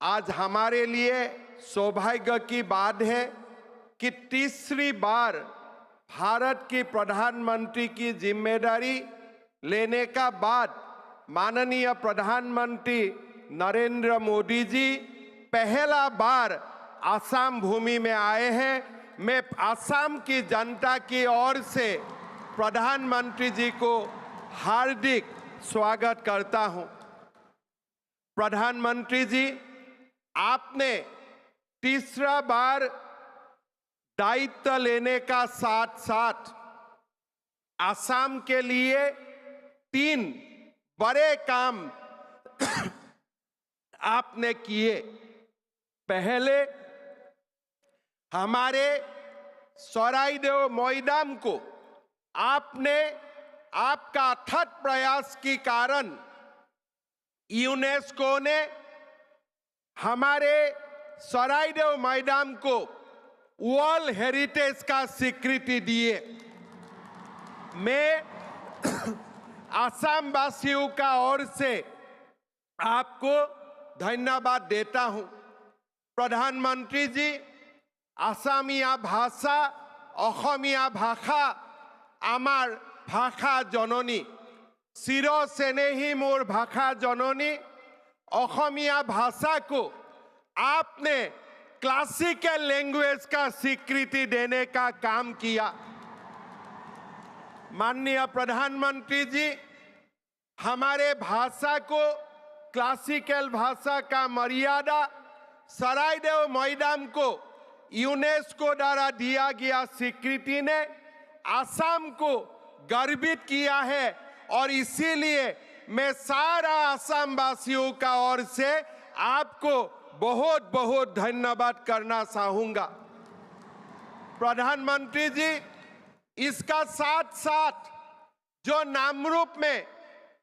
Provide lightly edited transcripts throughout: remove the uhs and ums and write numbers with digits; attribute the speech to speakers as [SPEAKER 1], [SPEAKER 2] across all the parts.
[SPEAKER 1] आज हमारे लिए सौभाग्य की बात है कि तीसरी बार भारत की प्रधानमंत्री की जिम्मेदारी लेने का बाद माननीय प्रधानमंत्री नरेंद्र मोदी जी पहला बार आसाम भूमि में आए हैं। मैं आसाम की जनता की ओर से प्रधानमंत्री जी को हार्दिक स्वागत करता हूं। प्रधानमंत्री जी, आपने तीसरा बार दायित्व लेने का साथ साथ आसाम के लिए 3 बड़े काम आपने किए। पहले हमारे सराइदेव मैदान को आपने आपका अथक प्रयास के कारण यूनेस्को ने हमारे सराइदेव मैदान को वर्ल्ड हेरिटेज का स्वीकृति दिए। मैं आसाम वासियों का ओर से आपको धन्यवाद देता हूं। प्रधानमंत्री जी, आसामिया भाषा অসমীয়া ভাষা आमार भाषा जननी चिर सेनेही मोर भाषा जननी অসমীয়া भाषा को आपने क्लासिकल लैंग्वेज का स्वीकृति देने का काम किया। माननीय प्रधानमंत्री जी, हमारे भाषा को क्लासिकल भाषा का मर्यादा सराइदेव मैदान को यूनेस्को द्वारा दिया गया स्वीकृति ने आसाम को गर्वित किया है और इसीलिए मैं सारा आसाम वासियों का ओर से आपको बहुत बहुत धन्यवाद करना चाहूंगा। प्रधानमंत्री जी, इसका साथ साथ जो नामरूप में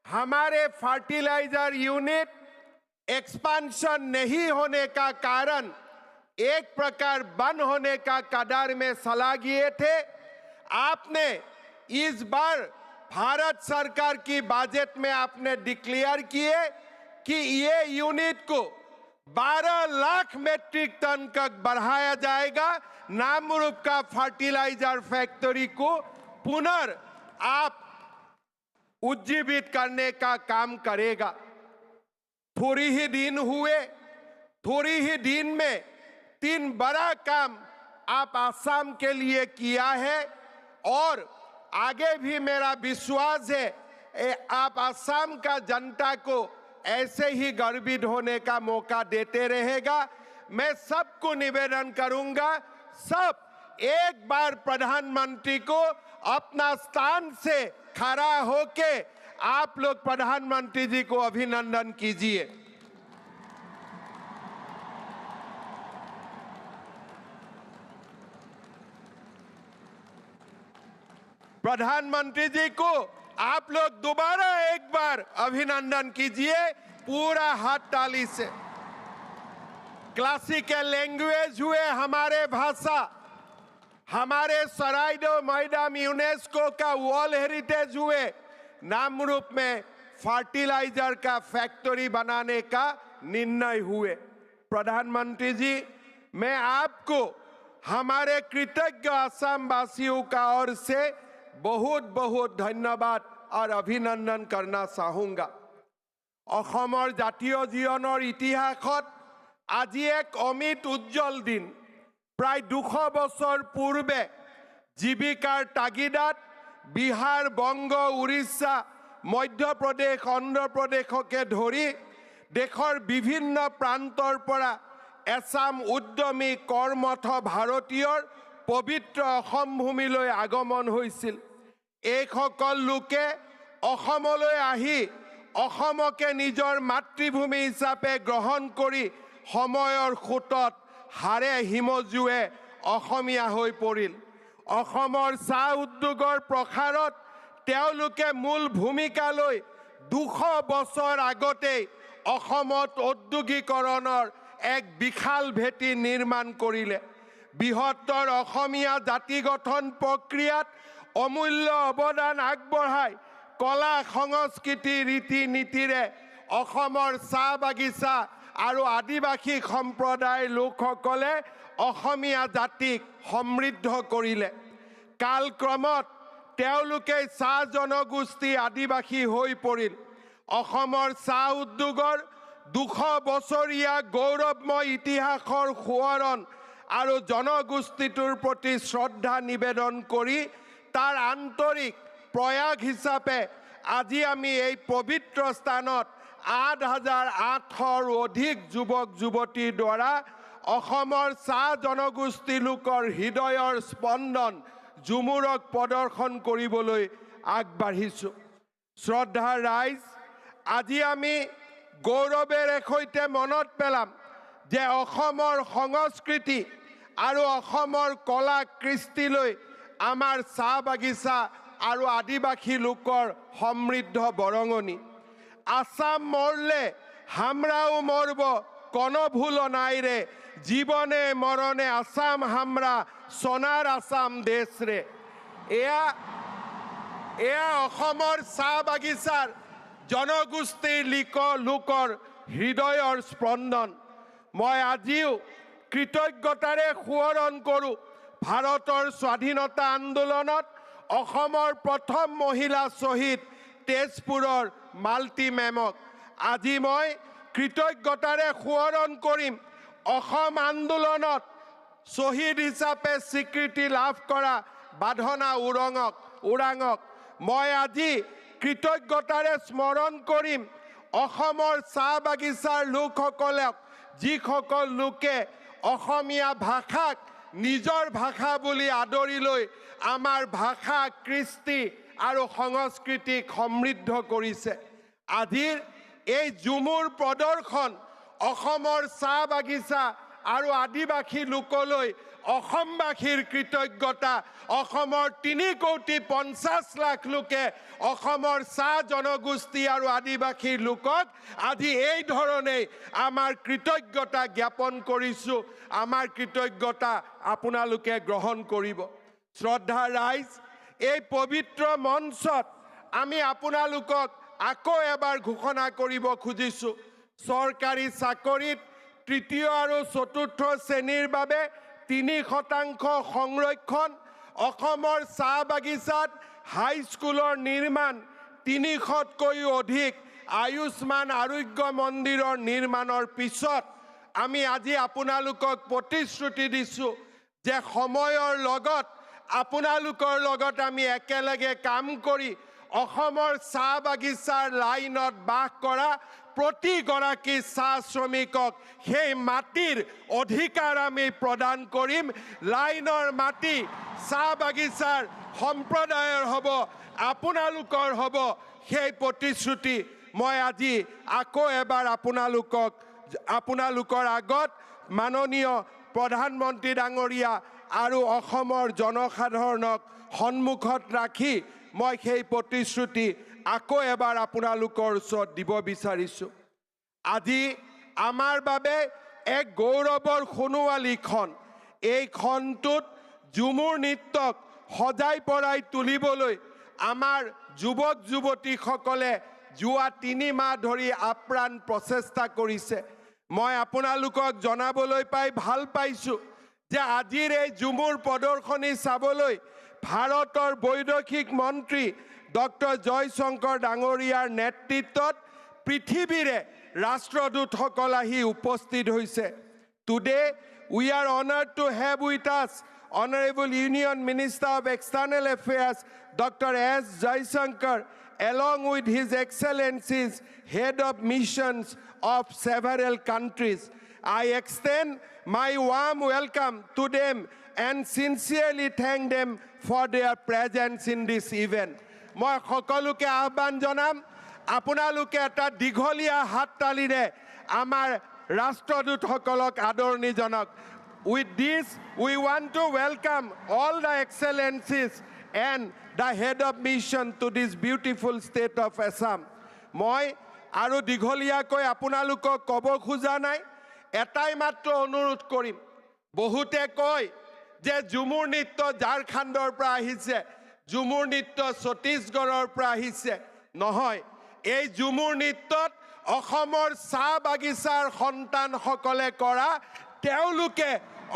[SPEAKER 1] हमारे फर्टिलाइजर यूनिट एक्सपेंशन नहीं होने का कारण एक प्रकार बंद होने का कगार में चला गए थे, आपने इस बार भारत सरकार की बजट में आपने डिक्लेयर किए कि ये यूनिट को 12 लाख मेट्रिक टन तक बढ़ाया जाएगा। नामरूप का फर्टिलाइजर फैक्ट्री को पुनः आप उज्जीवित करने का काम करेगा। थोड़ी ही दिन हुए, थोड़ी ही दिन में 3 बड़ा काम आप आसाम के लिए किया है और आगे भी मेरा विश्वास है आप आसाम का जनता को ऐसे ही गर्वित होने का मौका देते रहेगा। मैं सबको निवेदन करूंगा, सब एक बार प्रधानमंत्री को अपना स्थान से खड़ा होके आप लोग प्रधानमंत्री जी को अभिनंदन कीजिए। प्रधानमंत्री जी को आप लोग दोबारा एक बार अभिनंदन कीजिए पूरा हाथ ताली से। क्लासिकल लैंग्वेज हुए हमारे भाषा, हमारे सराइदेव मैदान यूनेस्को का वर्ल्ड हेरिटेज हुए, नामरूप में फर्टिलाइजर का फैक्ट्री बनाने का निर्णय हुए। प्रधानमंत्री जी, मैं आपको हमारे कृतज्ञ आसाम वासियों का ओर से बहुत बहुत धन्यवाद और अभिनंदन करना चाहूंगा। अहोমৰ জাতীয় জীৱনৰ ইতিহাসত আজি এক অমিত উজ্জ্বল दिन। प्राय 200 বছৰ পূৰ্বে জীৱিকাৰ তাগিদাত বিহাৰ, বংগ, উৰিষ্যা, মধ্যপ্ৰদেশ, অন্ধ্ৰপ্ৰদেশকে ধৰি দেশৰ বিভিন্ন প্ৰান্তৰ পৰা এছাম উদ্যমী কৰ্মঠ ভাৰতীয়ৰ পবিত্ৰ অসম ভূমিলৈ আগমন হৈছিল। এইসকল লোকে অসমলৈ আহি অসমকে নিজৰ মাতৃভূমি হিচাপে গ্ৰহণ কৰি সময়ৰ সোঁতত হাড়ে হিমজুৱে অসমীয়া হৈ পৰিল। অসমৰ চাহ উদ্যোগৰ প্ৰসাৰত তেওঁলোকে মূল ভূমিকা লৈ 200 বছৰ আগতেই অসমত ঔদ্যোগিকৰণৰ এক বিশাল ভেটি নিৰ্মাণ কৰিলে। বৃহত্তৰ অসমীয়া জাতি গঠন প্ৰক্ৰিয়াত অমূল্য অৱদান আগবঢ়াই কলা সংস্কৃতি ৰীতি নীতিৰে অসমৰ চাহ বাগিচা আৰু আদিবাসী সম্প্ৰদায়ৰ লোকসকলে অসমীয়া জাতিক সমৃদ্ধ কৰিলে কালক্ৰমত তেওঁলোকে চাহ জনগোষ্ঠী আদিবাসী হৈ পৰিল অসমৰ চাহ উদ্যোগৰ 200 বছৰীয়া গৌৰৱময় ইতিহাসৰ সোঁৱৰণ আৰু জনগোষ্ঠীটোৰ প্ৰতি শ্ৰদ্ধা নিবেদন কৰি তাৰ আন্তৰিক প্ৰয়াস হিচাপে আজি আমি এই পবিত্ৰ স্থানত 8,800ৰো অধিক যুৱক যুৱতীৰ দ্বাৰা অসমৰ চাহ জনগোষ্ঠী লোকৰ হৃদয়ৰ স্পন্দন ঝুমুৰক প্ৰদৰ্শন কৰিবলৈ আগবাঢ়িছোঁ শ্ৰদ্ধা ৰাইজ আজি আমি গৌৰৱেৰে সৈতে মনত পেলাম যে অসমৰ সংস্কৃতি আৰু অসমৰ কলা কৃষ্টিলৈ আমাৰ চাহ বাগিচা আৰু আদিবাসী লোকৰ সমৃদ্ধ বৰঙণি আসাম মৰলে হামৰাও মৰব কোনো ভুল নাই ৰে জীবনে মৰণে আসাম হামৰা সোনাৰ আসাম দেশ ৰে এয়া অসমৰ চাহ বাগিচাৰ জনগোষ্ঠীৰ লোকৰ হৃদয়ৰ স্পন্দন মই আজিও কৃতজ্ঞতাৰে সোঁৱৰণ কৰোঁ ভাৰতৰ স্বাধীনতা আন্দোলনত অসমৰ প্ৰথম মহিলা শ্বহীদ তেজপুৰৰ মালতী মেমক আজি মই কৃতজ্ঞতাৰে সোঁৱৰণ কৰিম অসম আন্দোলনত শ্বহীদ হিচাপে স্বীকৃতি লাভ কৰা বাধনা ওৰাঙক মই আজি কৃতজ্ঞতাৰে স্মৰণ কৰিম অসমৰ চাহ বাগিচাৰ লোকসকলক যিসকল লোকে অসমীয়া ভাষাক নিজৰ ভাষা বুলি আদৰি লৈ আমাৰ ভাষা কৃষ্টি আৰু সংস্কৃতিক সমৃদ্ধ কৰিছে আজিৰ এই ঝুমুৰ প্ৰদৰ্শন অসমৰ চাহ বাগিচা আৰু আদিবাসী লোকলৈ অসমবাসীৰ কৃতজ্ঞতা অসমৰ 3,50,00,000 লোকে অসমৰ চাহ জনগোষ্ঠী আৰু আদিবাসীৰ লোকক আজি এই ধৰণে আমাৰ কৃতজ্ঞতা জ্ঞাপন কৰিছোঁ আমাৰ কৃতজ্ঞতা আপোনালোকে গ্ৰহণ কৰিব শ্ৰদ্ধা ৰাইজ এই পবিত্ৰ মঞ্চত আমি আপোনালোকক আকৌ এবাৰ ঘোষণা কৰিব খুজিছোঁ চৰকাৰী চাকৰিত তৃতীয় আৰু চতুৰ্থ শ্ৰেণীৰ বাবে 3% সংৰক্ষণ অসমৰ চাহ বাগিচাত হাইস্কুলৰ নিৰ্মাণ 300তকৈও অধিক আয়ুষ্মান আৰোগ্য মন্দিৰৰ নিৰ্মাণৰ পিছত আমি আজি আপোনালোকক প্ৰতিশ্ৰুতি দিছোঁ যে সময়ৰ লগত আপোনালোকৰ লগত আমি একেলগে কাম কৰি অসমৰ চাহ বাগিচাৰ লাইনত বাস কৰা প্ৰতিগৰাকী চাহ শ্ৰমিকক সেই মাটিৰ অধিকাৰ আমি প্ৰদান কৰিম লাইনৰ মাটি চাহ বাগিচাৰ সম্প্ৰদায়ৰ হ'ব আপোনালোকৰ হ'ব সেই প্ৰতিশ্ৰুতি মই আজি আকৌ এবাৰ আপোনালোকৰ আগত মাননীয় প্ৰধানমন্ত্ৰী ডাঙৰীয়া আৰু অসমৰ জনসাধাৰণক সন্মুখত ৰাখি মই সেই প্ৰতিশ্ৰুতি আকৌ এবাৰ আপোনালোকৰ ওচৰত দিব বিচাৰিছোঁ আজি আমাৰ বাবে এক গৌৰৱৰ সোণোৱালীখন এই খনটোত ঝুমুৰ নৃত্যক সজাই পৰাই তুলিবলৈ আমাৰ যুৱক যুৱতীসকলে যোৱা 3 মাহ ধৰি আপ্ৰাণ প্ৰচেষ্টা কৰিছে মই আপোনালোকক জনাবলৈ পাই ভাল পাইছোঁ যে আজিৰ এই ঝুমুৰ প্ৰদৰ্শনী চাবলৈ ভাৰতৰ বৈদেশিক মন্ত্ৰী ডক্টৰ জয়শংকৰ ডাঙৰীয়াৰ নেতৃত্বত পৃথিৱীৰে ৰাষ্ট্ৰদূতসকল আহি উপস্থিত হৈছে today we are honored to have with us Honorable Union Minister of External Affairs Dr. S. Jaishankar along with His Excellencies head of missions of several countries I extend my warm welcome to them and sincerely thank them for their presence in this event মই সকলোকে আহ্বান জনাম আপোনালোকে এটা দীঘলীয়া হাততালিৰে আমাৰ ৰাষ্ট্ৰদূতসকলক আদৰণি জনাওক with this we want to welcome all the excellencies and the head of mission to this beautiful state of Assam মই আৰু দীঘলীয়াকৈ আপোনালোকক ক'ব খোজা নাই এটাই মাত্ৰ অনুৰোধ কৰিম বহুতে কয় যে ঝুমুৰ নৃত্য ঝাৰখণ্ডৰ পৰা আহিছে ঝুমুৰ নৃত্য ছত্তীশগড়ৰ পৰা আহিছে নহয় এই ঝুমুৰ নৃত্যত অসমৰ চাহ বাগিচাৰ সন্তানসকলে কৰা তেওঁলোকে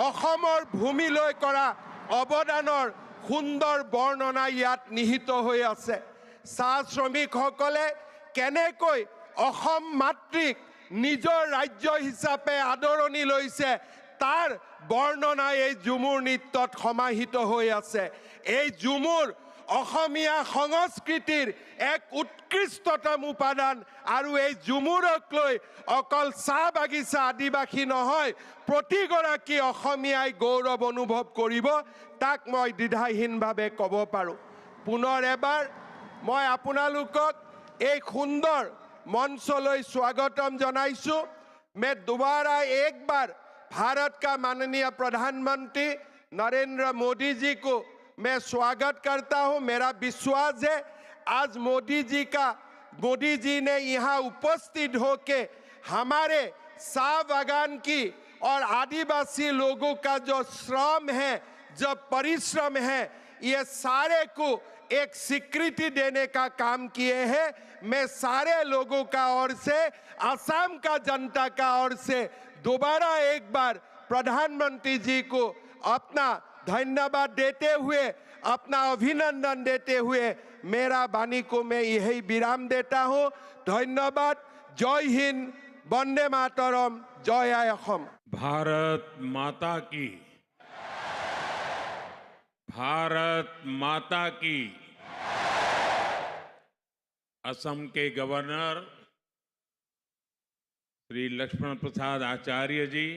[SPEAKER 1] অসমৰ ভূমিলৈ কৰা অৱদানৰ সুন্দৰ বৰ্ণনা ইয়াত নিহিত হৈ আছে। চাহ শ্ৰমিকসকলে কেনেকৈ অসম মাতৃক নিজৰ ৰাজ্য হিচাপে আদৰণি লৈছে তাৰ বৰ্ণনা এই ঝুমুৰ নৃত্যত সমাহিত হৈ আছে। এই ঝুমুৰ অসমীয়া সংস্কৃতিৰ এক উৎকৃষ্টতম উপাদান আৰু এই ঝুমুৰক লৈ অকল চাহ বাগিচা আদিবাসী নহয় প্ৰতিগৰাকী অসমীয়াই গৌৰৱ অনুভৱ কৰিব তাক মই দ্বিধাহীনভাৱে ক'ব পাৰোঁ। পুনৰ এবাৰ মই আপোনালোকক এই সুন্দৰ मंचলৈ स्वागतम जनाइसु। मैं दोबारा एक बार भारत का माननीय प्रधानमंत्री नरेंद्र मोदी जी को मैं स्वागत करता हूं। मेरा विश्वास है आज मोदी जी ने यहाँ उपस्थित होके हमारे चाय बागान की और आदिवासी लोगों का जो श्रम है, जो परिश्रम है, ये सारे को एक स्वीकृति देने का काम किए हैं। मैं सारे लोगों का ओर से, असम का जनता का ओर से दोबारा एक बार प्रधानमंत्री जी को अपना धन्यवाद देते हुए, अपना अभिनंदन देते हुए मेरा वाणी को मैं यही विराम देता हूं। धन्यवाद। जय हिंद, वंदे मातरम, जय असम।
[SPEAKER 2] भारत माता की, भारत माता की। असम के गवर्नर श्री लक्ष्मण प्रसाद आचार्य जी,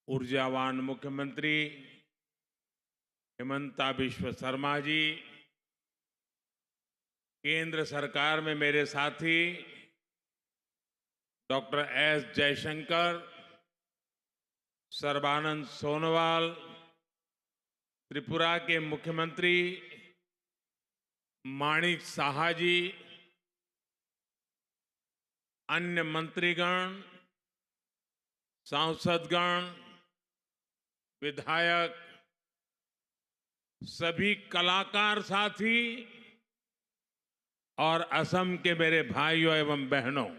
[SPEAKER 2] ऊर्जावान मुख्यमंत्री हिमंता बिश्व शर्मा जी, केंद्र सरकार में मेरे साथी डॉक्टर एस जयशंकर, सर्बानंद सोनोवाल, त्रिपुरा के मुख्यमंत्री माणिक साहा जी, अन्य मंत्रीगण, सांसदगण, विधायक, सभी कलाकार साथी और असम के मेरे भाइयों एवं बहनों,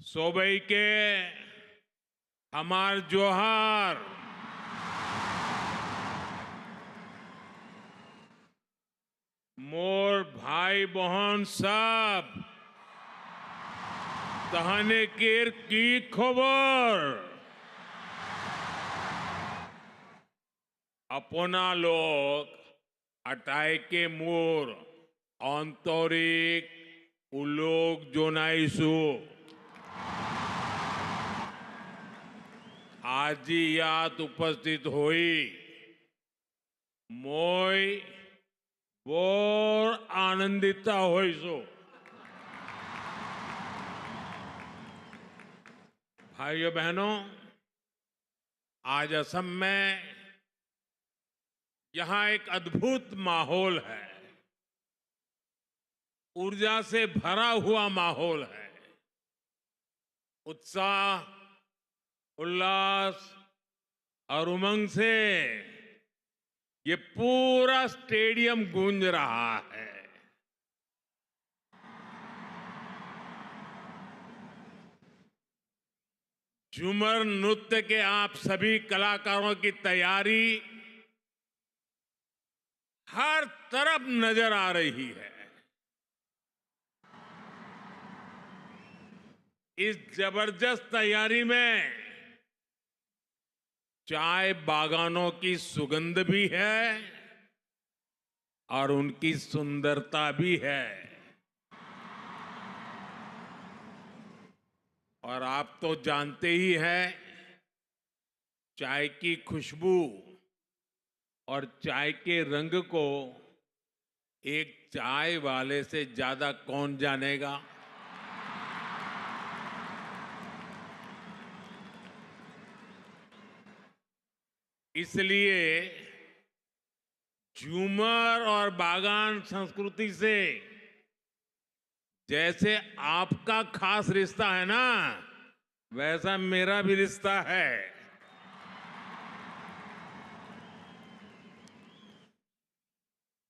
[SPEAKER 2] सोबई के हमार जोहार। मोर भाई बहन सब तहने केर की खबर अपना लोग अटाई के मोर आंतरिक उलोक जोनाइसु आज याद उपस्थित हुई मोय बोर आनंदिता होइसो। भाइयों बहनों, आज असम में यहां एक अद्भुत माहौल है, ऊर्जा से भरा हुआ माहौल है। उत्साह, उल्लास और उमंग से ये पूरा स्टेडियम गूंज रहा है। झूमर नृत्य के आप सभी कलाकारों की तैयारी हर तरफ नजर आ रही है। इस जबरदस्त तैयारी में चाय बागानों की सुगंध भी है और उनकी सुंदरता भी है। और आप तो जानते ही हैं, चाय की खुशबू और चाय के रंग को एक चाय वाले से ज्यादा कौन जानेगा। इसलिए झूमर और बागान संस्कृति से जैसे आपका खास रिश्ता है ना, वैसा मेरा भी रिश्ता है।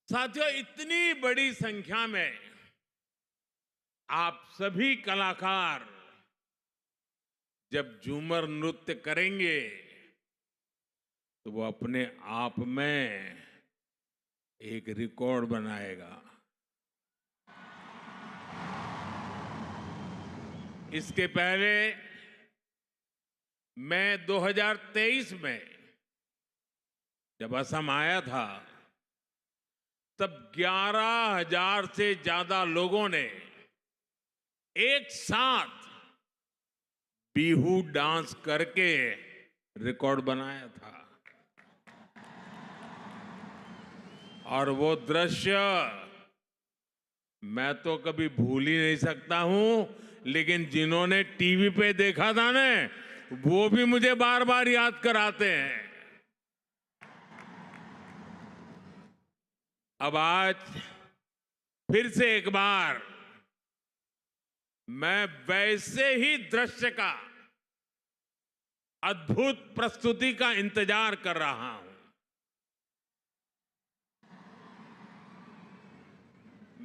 [SPEAKER 2] साथियों, इतनी बड़ी संख्या में आप सभी कलाकार जब झूमर नृत्य करेंगे तो वो अपने आप में एक रिकॉर्ड बनाएगा। इसके पहले मैं 2023 में जब असम आया था तब 11,000 से ज्यादा लोगों ने एक साथ बिहू डांस करके रिकॉर्ड बनाया था। और वो दृश्य मैं तो कभी भूल ही नहीं सकता हूं, लेकिन जिन्होंने टीवी पे देखा था ना, वो भी मुझे बार बार याद कराते हैं। अब आज फिर से एक बार मैं वैसे ही दृश्य का अद्भुत प्रस्तुति का इंतजार कर रहा हूं।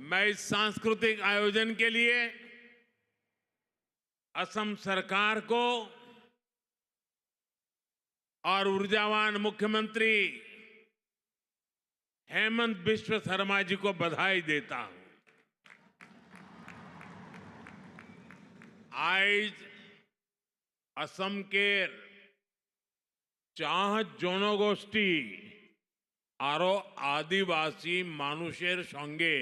[SPEAKER 2] मैं इस सांस्कृतिक आयोजन के लिए असम सरकार को और ऊर्जावान मुख्यमंत्री हेमंत बिश्व शर्मा जी को बधाई देता हूं। आज असम के चाह जनगोष्ठी आरो आदिवासी मानुषेर संगे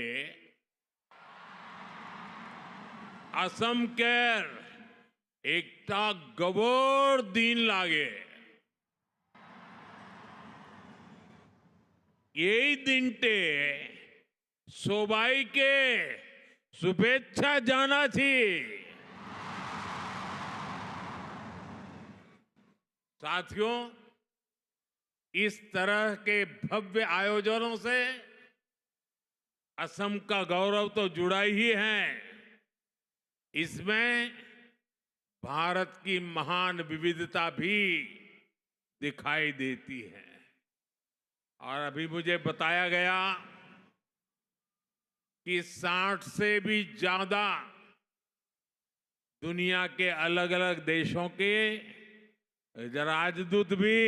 [SPEAKER 2] असम केर एकटा गबोर दिन लागे यही दिनटे सोबाई के शुभेच्छा जाना थी। साथियों, इस तरह के भव्य आयोजनों से असम का गौरव तो जुड़ा ही है, इसमें भारत की महान विविधता भी दिखाई देती है। और अभी मुझे बताया गया कि 60 से भी ज्यादा दुनिया के अलग अलग देशों के राजदूत भी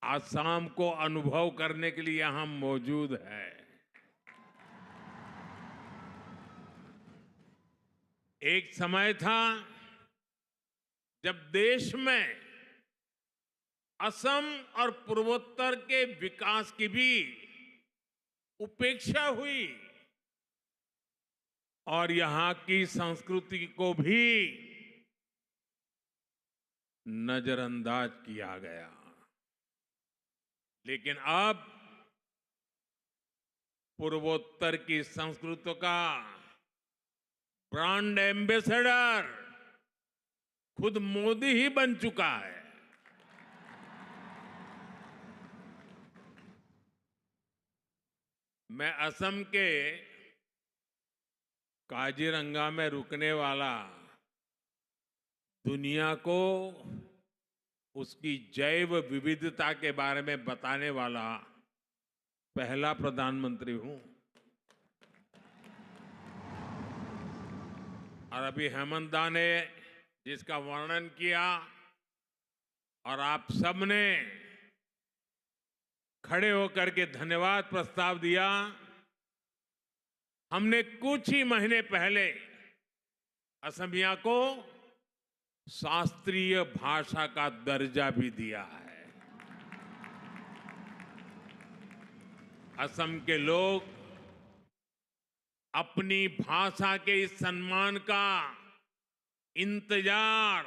[SPEAKER 2] आसाम को अनुभव करने के लिए यहां मौजूद है। एक समय था जब देश में असम और पूर्वोत्तर के विकास की भी उपेक्षा हुई और यहां की संस्कृति को भी नजरअंदाज किया गया। लेकिन अब पूर्वोत्तर की संस्कृति का ब्रांड एम्बेसडर खुद मोदी ही बन चुका है। मैं असम के काजीरंगा में रुकने वाला, दुनिया को उसकी जैव विविधता के बारे में बताने वाला पहला प्रधानमंत्री हूं। और अभी हेमंत दा ने जिसका वर्णन किया और आप सबने खड़े होकर के धन्यवाद प्रस्ताव दिया, हमने कुछ ही महीने पहले असमिया को शास्त्रीय भाषा का दर्जा भी दिया है। असम के लोग अपनी भाषा के इस सम्मान का इंतजार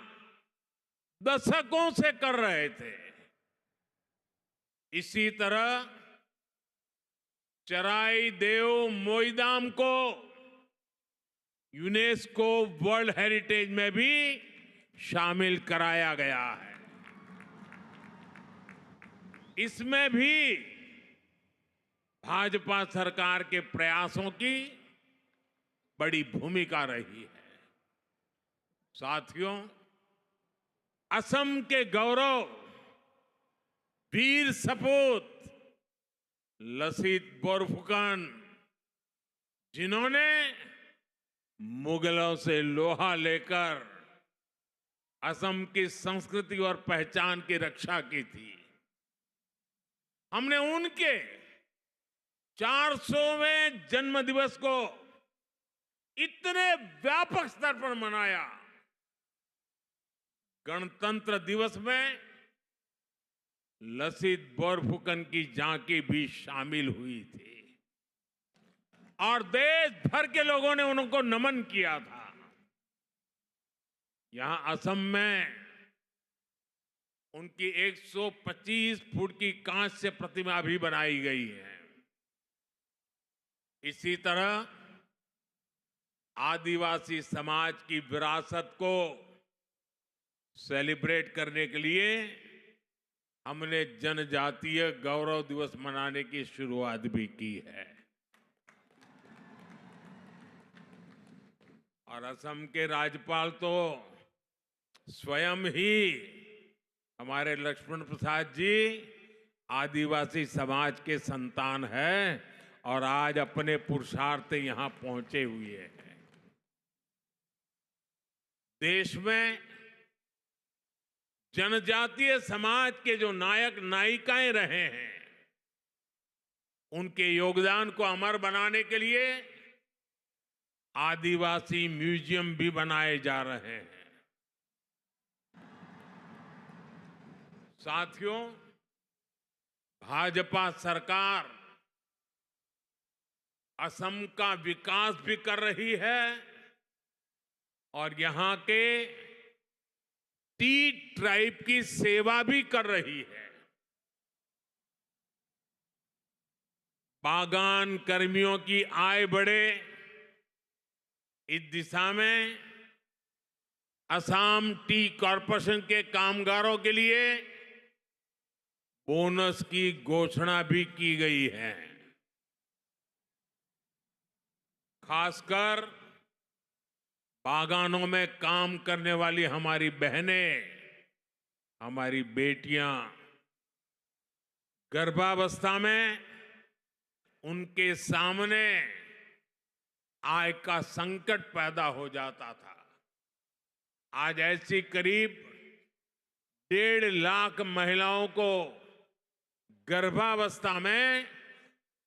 [SPEAKER 2] दशकों से कर रहे थे। इसी तरह चराई देव मोईदाम को यूनेस्को वर्ल्ड हेरिटेज में भी शामिल कराया गया है। इसमें भी भाजपा सरकार के प्रयासों की बड़ी भूमिका रही है। साथियों, असम के गौरव वीर सपूत लसित बोरफुकन, जिन्होंने मुगलों से लोहा लेकर असम की संस्कृति और पहचान की रक्षा की थी। हमने उनके 400वें जन्म दिवस को इतने व्यापक स्तर पर मनाया। गणतंत्र दिवस में लसित बोरफुकन की झांकी भी शामिल हुई थी और देश भर के लोगों ने उनको नमन किया था। यहां असम में उनकी 125 फुट की कांस्य प्रतिमा भी बनाई गई है। इसी तरह आदिवासी समाज की विरासत को सेलिब्रेट करने के लिए हमने जनजातीय गौरव दिवस मनाने की शुरुआत भी की है। और असम के राज्यपाल तो स्वयं ही हमारे लक्ष्मण प्रसाद जी आदिवासी समाज के संतान हैं और आज अपने पुरुषार्थ यहां पहुंचे हुए हैं। देश में जनजातीय समाज के जो नायक नायिकाएं रहे हैं, उनके योगदान को अमर बनाने के लिए आदिवासी म्यूजियम भी बनाए जा रहे हैं। साथियों, भाजपा सरकार असम का विकास भी कर रही है और यहां के टी ट्राइब की सेवा भी कर रही है। बागान कर्मियों की आय बढ़े, इस दिशा में असम टी कॉरपोरेशन के कामगारों के लिए बोनस की घोषणा भी की गई है। खासकर बागानों में काम करने वाली हमारी बहनें, हमारी बेटियां गर्भावस्था में उनके सामने आय का संकट पैदा हो जाता था। आज ऐसी करीब 1.5 लाख महिलाओं को गर्भावस्था में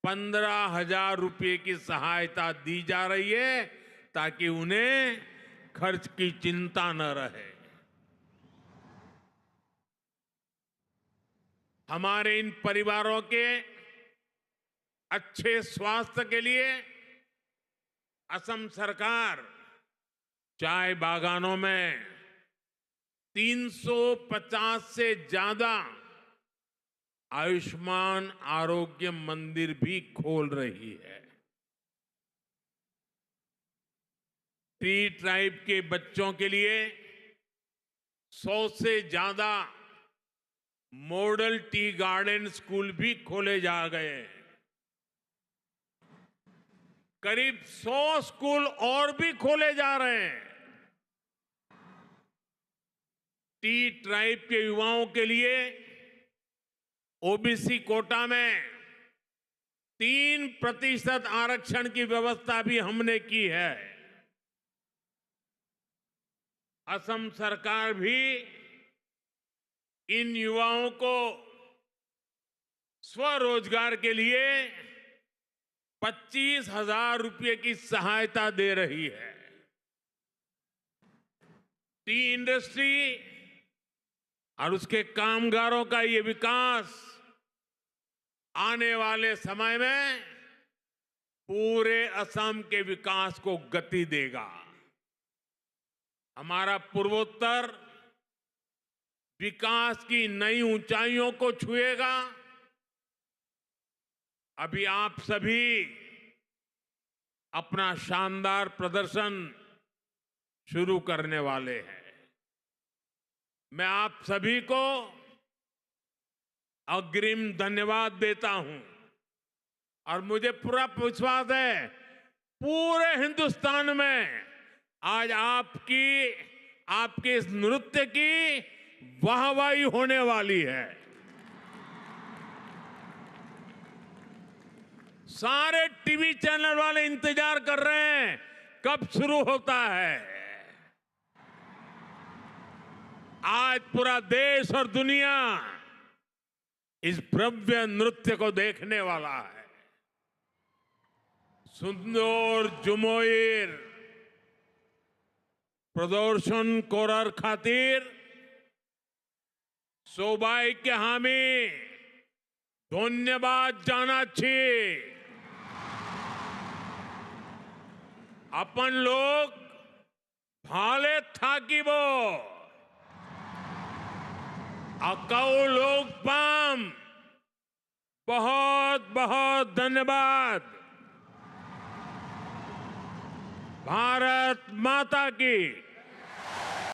[SPEAKER 2] 15,000 रुपये की सहायता दी जा रही है ताकि उन्हें खर्च की चिंता न रहे। हमारे इन परिवारों के अच्छे स्वास्थ्य के लिए असम सरकार चाय बागानों में 350 से ज्यादा आयुष्मान आरोग्य मंदिर भी खोल रही है। टी ट्राइब के बच्चों के लिए 100 से ज्यादा मॉडल टी गार्डन स्कूल भी खोले जा गए हैं। करीब 100 स्कूल और भी खोले जा रहे हैं। टी ट्राइब के युवाओं के लिए ओबीसी कोटा में 3% आरक्षण की व्यवस्था भी हमने की है। असम सरकार भी इन युवाओं को स्वरोजगार के लिए 25,000 रुपये की सहायता दे रही है। टी इंडस्ट्री और उसके कामगारों का ये विकास आने वाले समय में पूरे असम के विकास को गति देगा। हमारा पूर्वोत्तर विकास की नई ऊंचाइयों को छुएगा। अभी आप सभी अपना शानदार प्रदर्शन शुरू करने वाले हैं। मैं आप सभी को अग्रिम धन्यवाद देता हूं और मुझे पूरा विश्वास है पूरे हिंदुस्तान में आज आपके इस नृत्य की वाहवाही होने वाली है। सारे टीवी चैनल वाले इंतजार कर रहे हैं कब शुरू होता है। आज पूरा देश और दुनिया इस भव्य नृत्य को देखने वाला है। सुंदर जुमोइर प्रदर्शन कोरार खातिर सोबाई के हामी धन्यवाद जानाची। अपन लोग भाले थाकिब अकाउ लोग पाम बहुत बहुत धन्यवाद। भारत माता की।